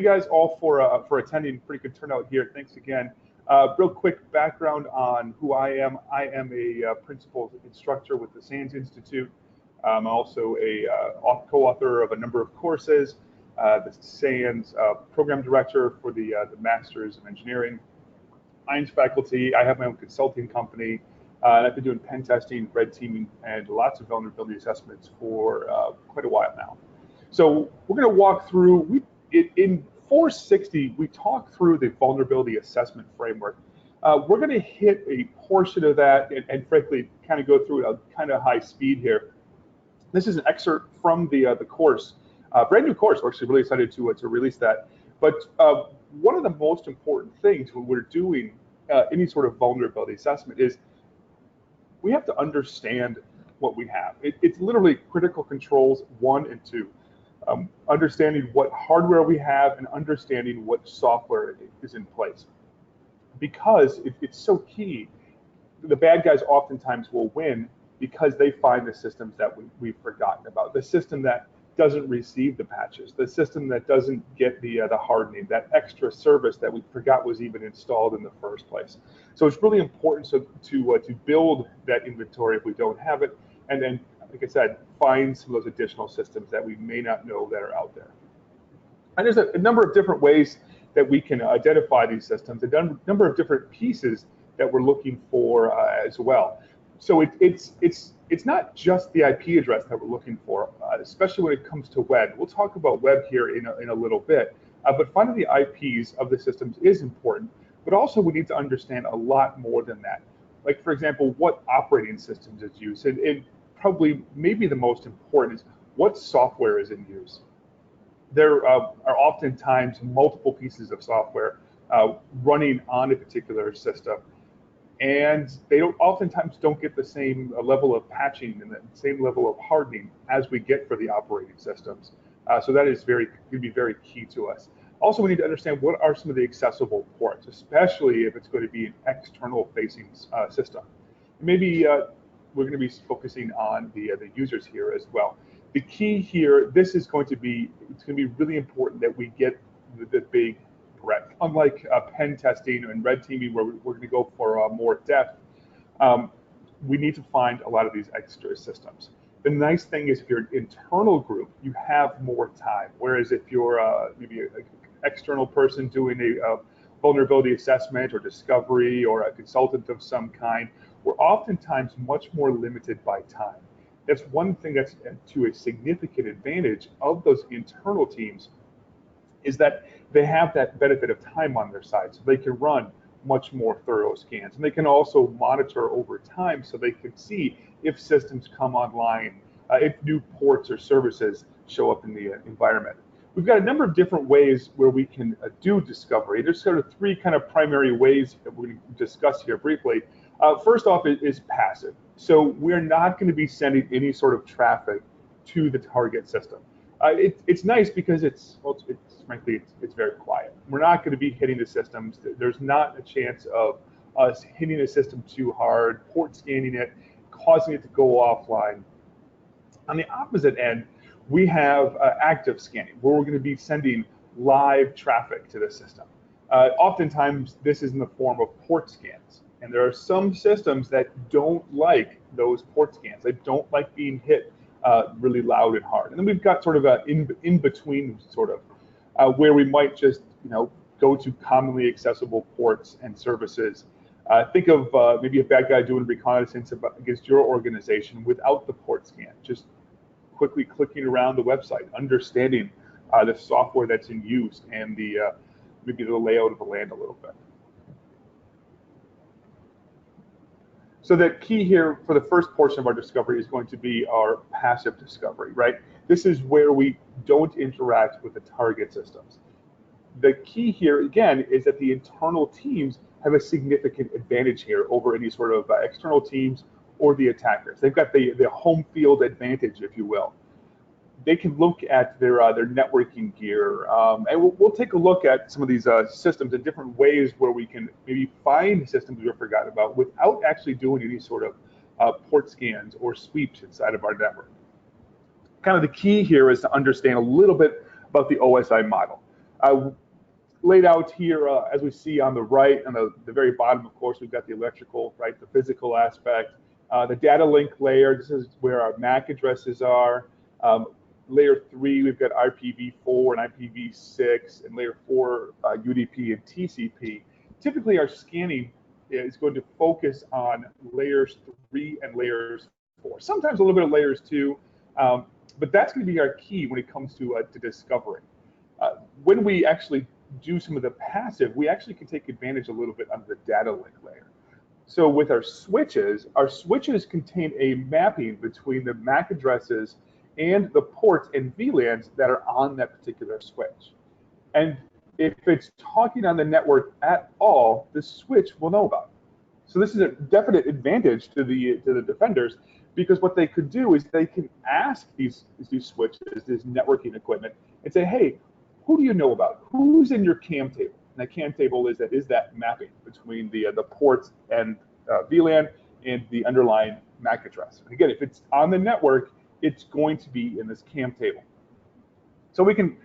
You guys all for attending. Pretty good turnout here. Thanks again. Real quick background on who I am. I am a principal instructor with the SANS Institute. I'm also a co-author of a number of courses. The SANS program director for the Masters of Engineering. IIS faculty. I have my own consulting company. And I've been doing pen testing, red teaming, and lots of vulnerability assessments for quite a while now. So we're going to walk through. In 460, we talk through the vulnerability assessment framework. We're going to hit a portion of that and frankly, kind of go through it at kind of high speed here. This is an excerpt from the course, brand new course. We're actually really excited to release that. But one of the most important things when we're doing any sort of vulnerability assessment is we have to understand what we have. It's literally critical controls 1 and 2. Understanding what hardware we have and understanding what software is in place. Because it's so key, the bad guys oftentimes will win because they find the systems that we've forgotten about. The system that doesn't receive the patches, the system that doesn't get the hardening, that extra service that we forgot was even installed in the first place. So it's really important to build that inventory if we don't have it, and then, like I said, find some of those additional systems that we may not know that are out there. And there's a number of different ways that we can identify these systems, a number of different pieces that we're looking for as well. So it's not just the IP address that we're looking for, especially when it comes to web. We'll talk about web here in a little bit, but finding the IPs of the systems is important, but also we need to understand a lot more than that. Like, for example, what operating systems is used, and probably maybe the most important is what software is in use. There are oftentimes multiple pieces of software running on a particular system, and they oftentimes don't get the same level of patching and the same level of hardening as we get for the operating systems. So that is going to be very key to us. Also, we need to understand what are some of the accessible ports, especially if it's going to be an external facing system. Maybe we're going to be focusing on the users here as well. The key here, it's going to be really important that we get the big breadth. Unlike pen testing and red teaming, where we're going to go for more depth, we need to find a lot of these extra systems. The nice thing is if you're an internal group, you have more time. Whereas if you're maybe an external person doing a vulnerability assessment or discovery or a consultant of some kind, we're oftentimes much more limited by time. That's one thing that's to a significant advantage of those internal teams, is that they have that benefit of time on their side, so they can run much more thorough scans. And they can also monitor over time so they can see if systems come online, if new ports or services show up in the environment. We've got a number of different ways where we can do discovery. There's sort of 3 kind of primary ways that we're going to discuss here briefly. First off is passive. So we're not going to be sending any sort of traffic to the target system. It's nice because frankly, it's very quiet. We're not going to be hitting the systems. There's not a chance of us hitting the system too hard, port scanning it, causing it to go offline. On the opposite end, we have active scanning, where we're going to be sending live traffic to the system. Oftentimes, this is in the form of port scans. And there are some systems that don't like those port scans. They don't like being hit really loud and hard. And then we've got sort of an in-between sort of, where we might just go to commonly accessible ports and services. Think of maybe a bad guy doing reconnaissance against your organization without the port scan, just quickly clicking around the website, understanding the software that's in use and maybe the layout of the land a little bit. So the key here for the first portion of our discovery is going to be our passive discovery, right? This is where we don't interact with the target systems. The key here, again, is that the internal teams have a significant advantage here over any sort of external teams or the attackers. They've got the home field advantage, if you will. They can look at their networking gear, and we'll take a look at some of these systems in different ways where we can maybe find systems we forgot about without actually doing any sort of port scans or sweeps inside of our network. Kind of the key here is to understand a little bit about the OSI model. Laid out here, as we see on the right, on the very bottom, of course, we've got the electrical, right, the physical aspect. The data link layer, this is where our MAC addresses are. Layer 3, we've got IPv4 and IPv6, and layer 4, UDP and TCP. Typically, our scanning is going to focus on layers 3 and layers 4. Sometimes a little bit of layers 2, but that's going to be our key when it comes to discovery. When we actually do some of the passive, we actually can take advantage a little bit of the data link layer. So with our switches contain a mapping between the MAC addresses and the ports and VLANs that are on that particular switch. And if it's talking on the network at all, the switch will know about it. So this is a definite advantage to the defenders, because what they could do is they can ask these switches, this networking equipment, and say, hey, who do you know about? Who's in your CAM table? And that CAM table is that mapping between the ports and VLAN and the underlying MAC address. And again, if it's on the network, it's going to be in this CAM table. So we can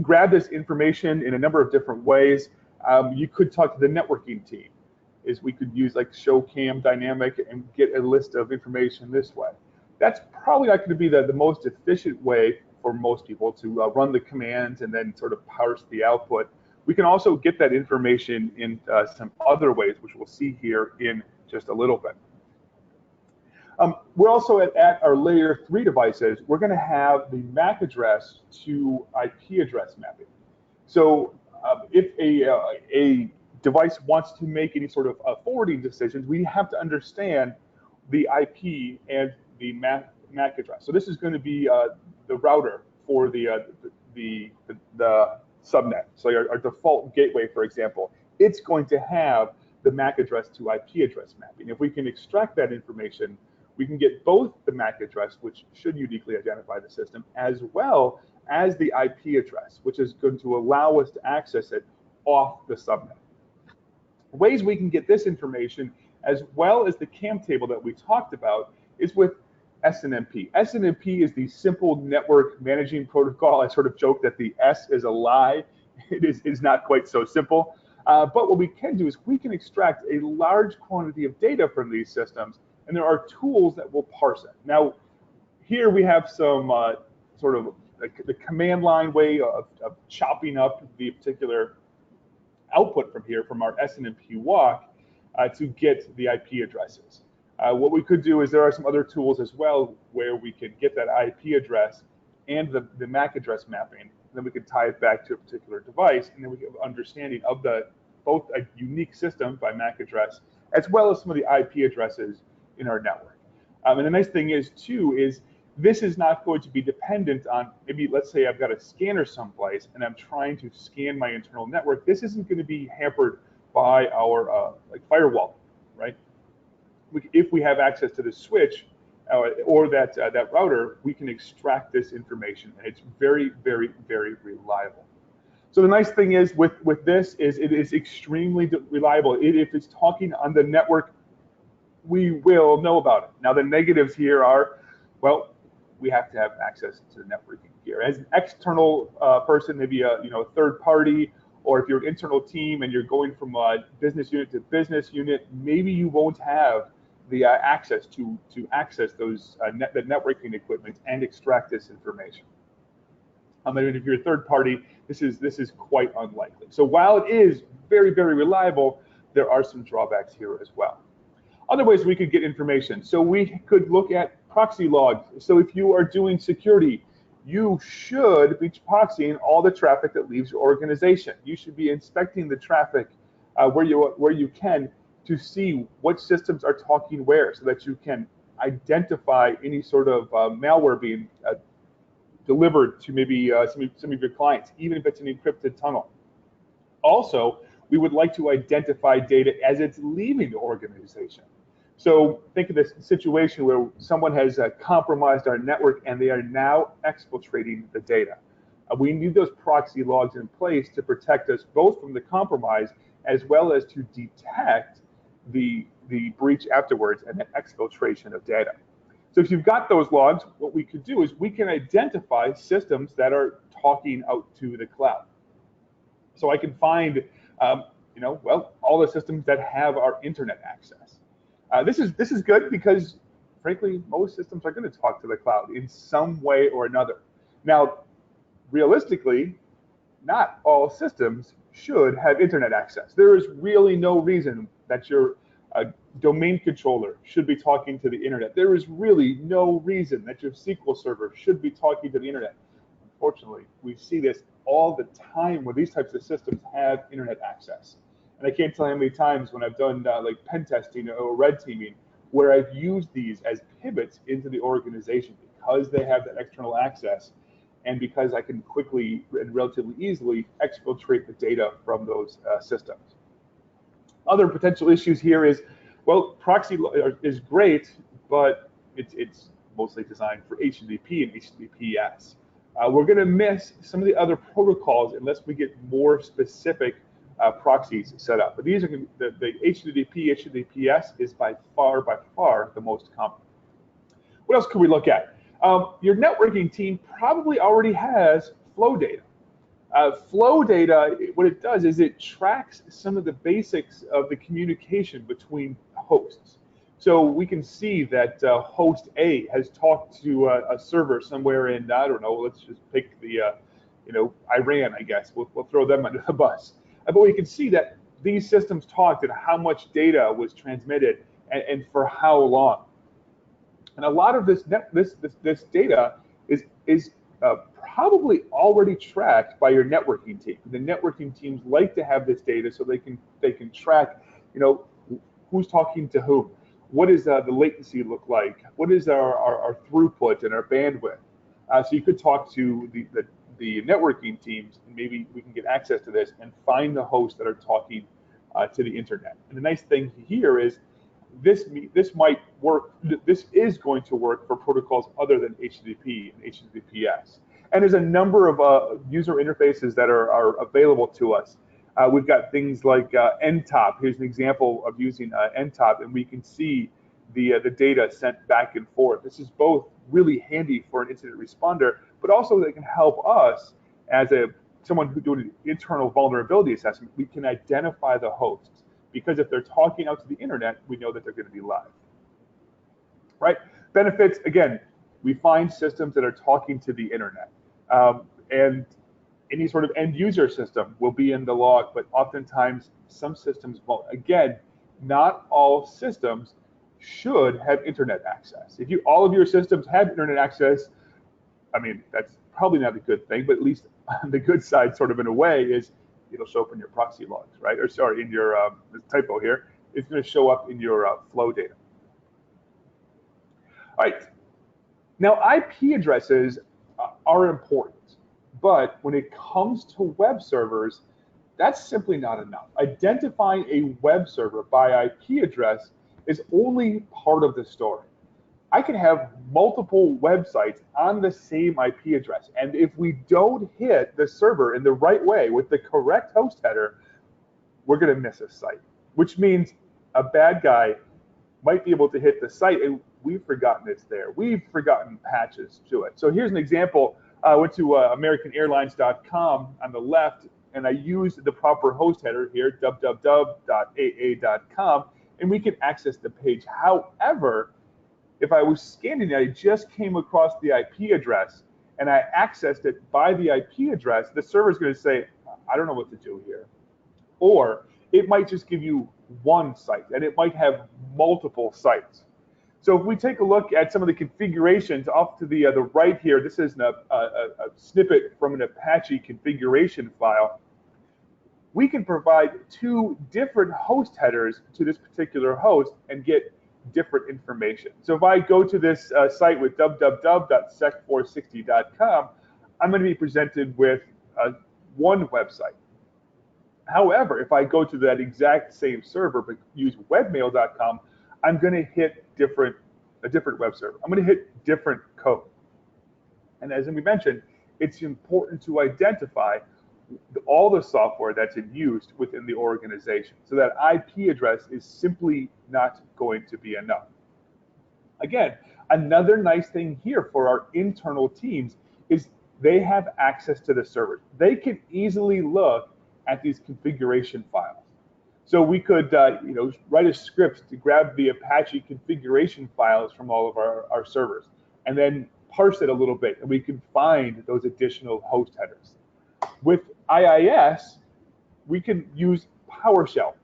grab this information in a number of different ways. You could talk to the networking team. We could use like show CAM dynamic and get a list of information this way. That's probably not going to be the most efficient way for most people to run the commands and then sort of parse the output. We can also get that information in some other ways, which we'll see here in just a little bit. We're also at our layer 3 devices, we're going to have the MAC address to IP address mapping. So if a device wants to make any sort of forwarding decisions, we have to understand the IP and the MAC address. So this is going to be the router for the subnet. So our default gateway, for example, it's going to have the MAC address to IP address mapping. If we can extract that information, we can get both the MAC address, which should uniquely identify the system, as well as the IP address, which is going to allow us to access it off the subnet. Ways we can get this information, as well as the CAM table that we talked about, is with SNMP. SNMP is the simple network managing protocol. I sort of joke that the S is a lie. It is not quite so simple. But what we can do is we can extract a large quantity of data from these systems, and there are tools that will parse it. Now, here we have some sort of the command line way of chopping up the particular output from here, from our SNMP walk, to get the IP addresses. What we could do is there are some other tools as well where we can get that IP address and the MAC address mapping, and then we can tie it back to a particular device, and then we get an understanding of both a unique system by MAC address, as well as some of the IP addresses in our network. And the nice thing is, too, is this is not going to be dependent on, maybe let's say I've got a scanner someplace and I'm trying to scan my internal network. This isn't going to be hampered by our like firewall, right? If we have access to the switch or that router, we can extract this information, and it's very, very, very reliable. So the nice thing is with this is it is extremely reliable. If it's talking on the network, we will know about it. Now the negatives here are, well, we have to have access to the networking gear. As an external person, maybe a third party, or if you're an internal team and you're going from a business unit to business unit, maybe you won't have the access to access those the networking equipment and extract this information. And if you're a third party, this is quite unlikely. So while it is very, very reliable, there are some drawbacks here as well. Other ways we could get information. So we could look at proxy logs. So if you are doing security, you should be proxying all the traffic that leaves your organization. You should be inspecting the traffic where you can to see what systems are talking where, so that you can identify any sort of malware being delivered to maybe some of your clients, even if it's an encrypted tunnel. Also, we would like to identify data as it's leaving the organization. So think of this situation where someone has compromised our network and they are now exfiltrating the data. We need those proxy logs in place to protect us both from the compromise as well as to detect the breach afterwards and the exfiltration of data. So if you've got those logs, what we could do is we can identify systems that are talking out to the cloud. So I can find, well, all the systems that have our internet access. This is good because, frankly, most systems are going to talk to the cloud in some way or another. Now, realistically, not all systems should have internet access. There is really no reason that your domain controller should be talking to the internet. There is really no reason that your SQL server should be talking to the internet. Unfortunately, we see this all the time where these types of systems have internet access. And I can't tell you how many times when I've done like pen testing or red teaming where I've used these as pivots into the organization because they have that external access and because I can quickly and relatively easily exfiltrate the data from those systems. Other potential issues here is, well, proxy is great, but it's mostly designed for HTTP and HTTPS. We're going to miss some of the other protocols unless we get more specific proxies set up. But these are the HTTP, HTTPS is by far the most common. What else could we look at? Your networking team probably already has flow data. Flow data, what it does is it tracks some of the basics of the communication between hosts. So we can see that host A has talked to a server somewhere in, I don't know, let's just pick the, Iran, I guess. We'll throw them under the bus. But we can see that these systems talked and how much data was transmitted and for how long. And a lot of this data is probably already tracked by your networking team. The networking teams like to have this data so they can track, who's talking to whom. What does the latency look like? What is our throughput and our bandwidth? So you could talk to the networking teams, and maybe we can get access to this and find the hosts that are talking to the internet. And the nice thing here is this might work. This is going to work for protocols other than HTTP and HTTPS. And there's a number of user interfaces that are available to us. We've got things like NTOP. Here's an example of using NTOP, and we can see the data sent back and forth. This is both really handy for an incident responder, but also they can help us as someone who's doing an internal vulnerability assessment. We can identify the hosts because if they're talking out to the internet, we know that they're going to be live. Right? Benefits, again, we find systems that are talking to the internet. And any sort of end user system will be in the log, but oftentimes some systems won't. Again, not all systems should have internet access. If all of your systems have internet access, I mean, that's probably not a good thing, but at least on the good side, sort of in a way, is it'll show up in your proxy logs, right? Or sorry, in your typo here, it's going to show up in your flow data. All right. Now, IP addresses are important. But when it comes to web servers, that's simply not enough. Identifying a web server by IP address is only part of the story. I can have multiple websites on the same IP address, and if we don't hit the server in the right way with the correct host header, we're going to miss a site, which means a bad guy might be able to hit the site, and we've forgotten it's there. We've forgotten patches to it. So here's an example. I went to AmericanAirlines.com on the left, and I used the proper host header here, www.aa.com, and we can access the page. However, if I was scanning it, I just came across the IP address, and I accessed it by the IP address, the server is going to say, I don't know what to do here. Or it might just give you one site, and it might have multiple sites. So if we take a look at some of the configurations off to the right here, this is a snippet from an Apache configuration file. We can provide two different host headers to this particular host and get different information. So if I go to this site with www.sec460.com, I'm going to be presented with one website. However, if I go to that exact same server but use webmail.com, I'm going to hit a different web server. I'm going to hit different code. And as we mentioned, it's important to identify all the software that's in use within the organization. So that IP address is simply not going to be enough. Again, another nice thing here for our internal teams is they have access to the servers. They can easily look at these configuration files. So we could write a script to grab the Apache configuration files from all of our servers and then parse it a little bit, and we can find those additional host headers. With IIS, we can use PowerShell.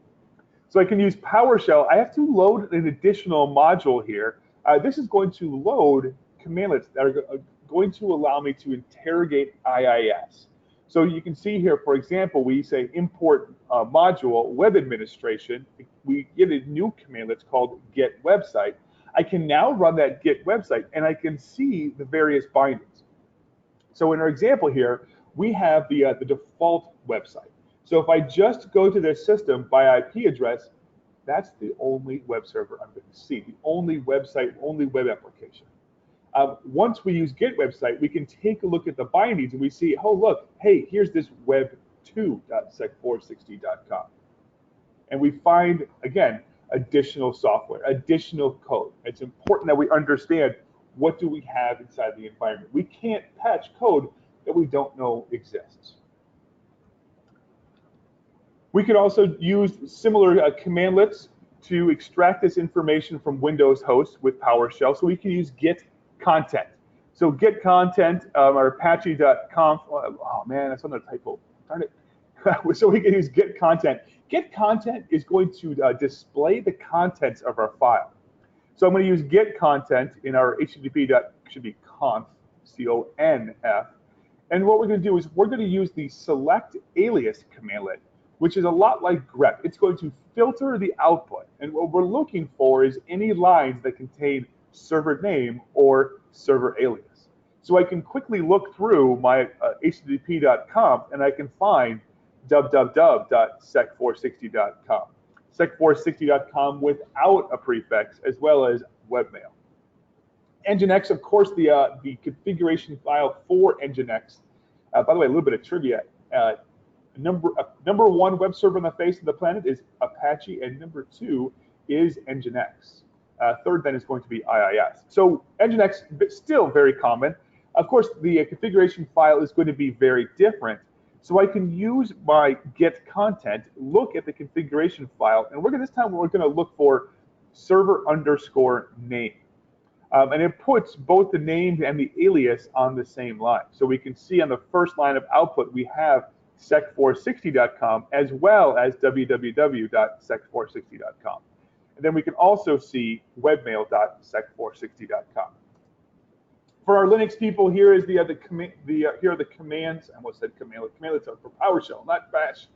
So I can use PowerShell. I have to load an additional module here. This is going to load commandlets that are going to allow me to interrogate IIS. So you can see here, for example, we say import module web administration. We get a new commandlet called get website. I can now run that get website, and I can see the various bindings. So in our example here, we have the default website. So if I just go to this system by IP address, that's the only web server I'm going to see, the only website, only web application. Once we use get website, we can take a look at the bindings and we see, oh, look, hey, here's this web2.sec460.com. And we find, again, additional software, additional code. It's important that we understand what do we have inside the environment. We can't patch code that we don't know exists. We could also use similar commandlets to extract this information from Windows hosts with PowerShell. So we can use get content. So get content, our apache.conf, oh man, that's another typo, darn it. So we can use get content. Get content is going to display the contents of our file. So I'm going to use get content in our http.conf, C-O-N-F. And what we're going to do is we're going to use the select alias commandlet, which is a lot like grep. It's going to filter the output. And what we're looking for is any lines that contain server name or server alias. So I can quickly look through my http.conf and I can find www.sec460.com. Sec460.com without a prefix, as well as webmail. Nginx, of course, the configuration file for Nginx. By the way, a little bit of trivia. Number one web server on the face of the planet is Apache, and number two is Nginx. Third then is going to be IIS. So Nginx, still very common. Of course, the configuration file is going to be very different. So I can use my get content, look at the configuration file, and this time we're going to look for server underscore name. And it puts both the name and the alias on the same line. So we can see on the first line of output, we have sec460.com as well as www.sec460.com. And then we can also see webmail.sec460.com. For our Linux people, here are the commands. I almost said commandlet. Commandlets are for PowerShell, not Bash.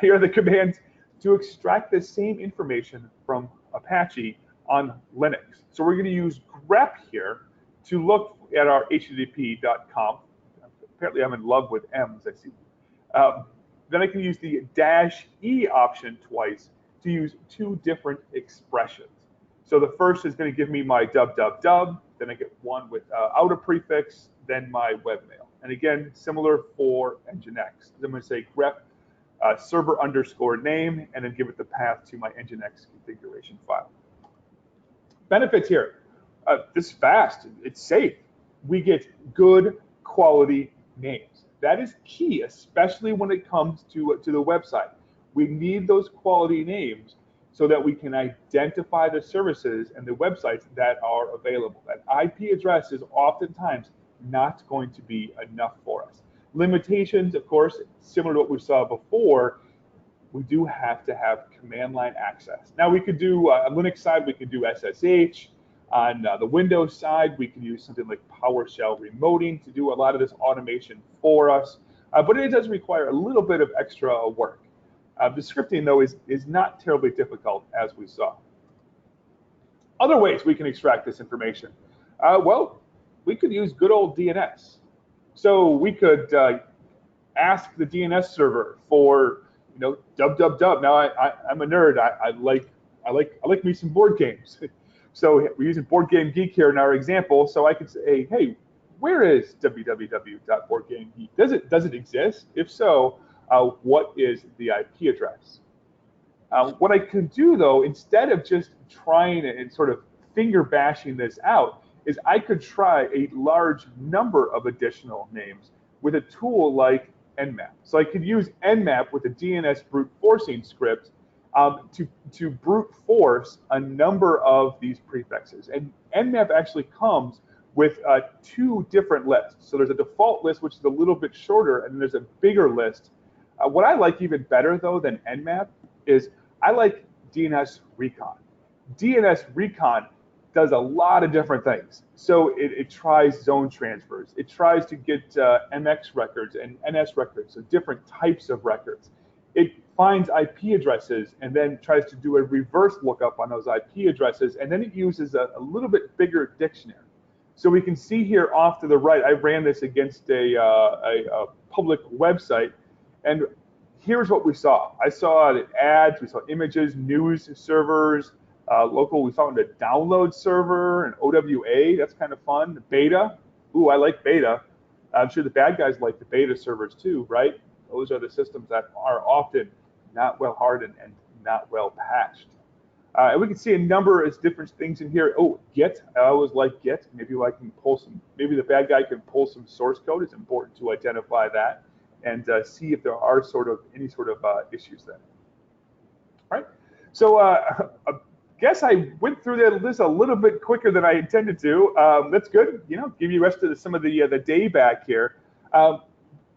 Here are the commands to extract the same information from Apache on Linux. So we're going to use grep here to look at our http.conf. Apparently, I'm in love with M's. I see. Then I can use the -E option twice to use two different expressions. So the first is going to give me my www, then I get one without a prefix, then my webmail. And again, similar for Nginx. I'm going to say grep server underscore name, and then give it the path to my Nginx configuration file. Benefits here. This is fast. It's safe. We get good quality names. That is key, especially when it comes to the website. We need those quality names so that we can identify the services and the websites that are available. That IP address is oftentimes not going to be enough for us. Limitations, of course, similar to what we saw before, we do have to have command line access. Now we could do, on Linux side, we could do SSH. On the Windows side, we can use something like PowerShell remoting to do a lot of this automation for us. But it does require a little bit of extra work. The scripting, though, is not terribly difficult, as we saw. Other ways we can extract this information. Well, we could use good old DNS. So we could ask the DNS server for, www. Now I'm a nerd. I like me some board games. So we're using Board Game Geek here in our example. So I could say, hey, where is www.boardgamegeek? Does it exist? If so, what is the IP address? What I could do, though, instead of just trying and sort of finger bashing this out, is I could try a large number of additional names with a tool like Nmap. So I could use Nmap with a DNS brute forcing script to brute force a number of these prefixes. And Nmap actually comes with 2 different lists. So there's a default list, which is a little bit shorter, and then there's a bigger list. What I like even better, though, than Nmap is I like DNS Recon. DNS Recon does a lot of different things. So it tries zone transfers. It tries to get MX records and NS records, so different types of records. It finds IP addresses and then tries to do a reverse lookup on those IP addresses, and then it uses a little bit bigger dictionary. So we can see here off to the right, I ran this against a public website, and here's what we saw. I saw ads, we saw images, news servers, local, we found a download server, an OWA, that's kind of fun. Beta, ooh, I like beta. I'm sure the bad guys like the beta servers too, right? Those are the systems that are often not well hardened and not well patched. And we can see a number of different things in here. Oh, Git, I always like Git. Maybe I can pull some, maybe the bad guy can pull some source code. It's important to identify that and see if there are any sort of issues there. All right, so I guess I went through this a little bit quicker than I intended to. That's good, give you the rest of some of the day back here.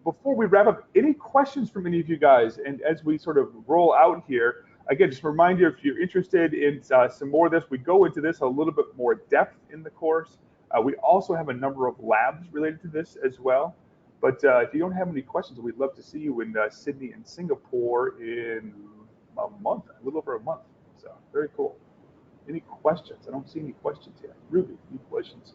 Before we wrap up, any questions from any of you guys? And as we sort of roll out here, again, just a reminder, if you're interested in some more of this, we go into this a little bit more depth in the course. We also have a number of labs related to this as well. But if you don't have any questions, we'd love to see you in Sydney and Singapore in a month, a little over a month. So very cool. Any questions? I don't see any questions here. Ruby, any questions?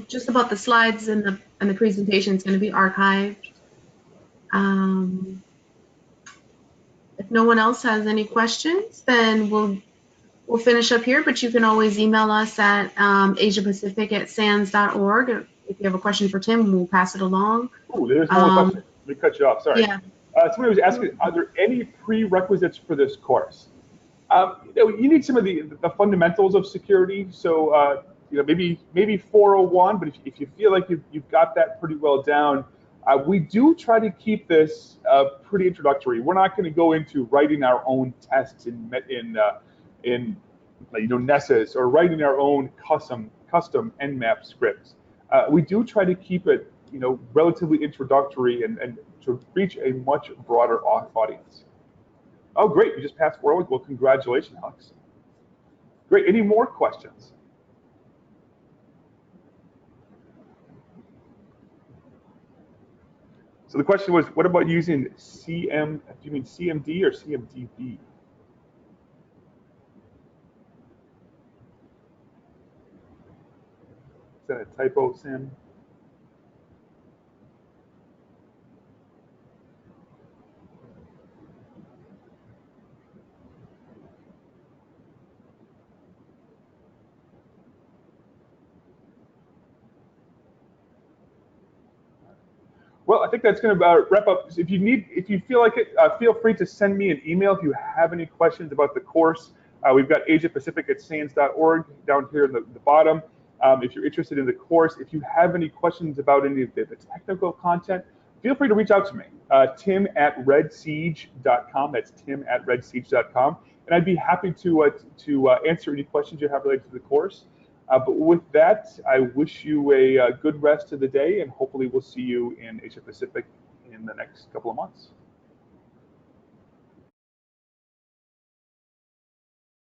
Just about the slides and the presentation is going to be archived. If no one else has any questions, then we'll finish up here. But you can always email us at asiapacific@sans.org. If you have a question for Tim, we'll pass it along. Oh, there's one more question. Let me cut you off. Sorry. Yeah. Somebody was asking, are there any prerequisites for this course? You need some of the fundamentals of security. So maybe 401, but if you feel like you've got that pretty well down, we do try to keep this pretty introductory. We're not going to go into writing our own tests in Nessus or writing our own custom Nmap scripts. We do try to keep it relatively introductory and to reach a much broader audience. Oh, great! You just passed 401. Well, congratulations, Alex. Great. Any more questions? So the question was, what about using CM? Do you mean CMD or CMDB? Is that a typo, Sam? Well, I think that's going to wrap up. If you feel like it, feel free to send me an email if you have any questions about the course. We've got asiapacific@sans.org down here in the bottom. If you're interested in the course, if you have any questions about any of the technical content, feel free to reach out to me. Tim@redsiege.com. That's Tim@redsiege.com, and I'd be happy to answer any questions you have related to the course. But with that, I wish you a good rest of the day, and hopefully we'll see you in Asia Pacific in the next couple of months.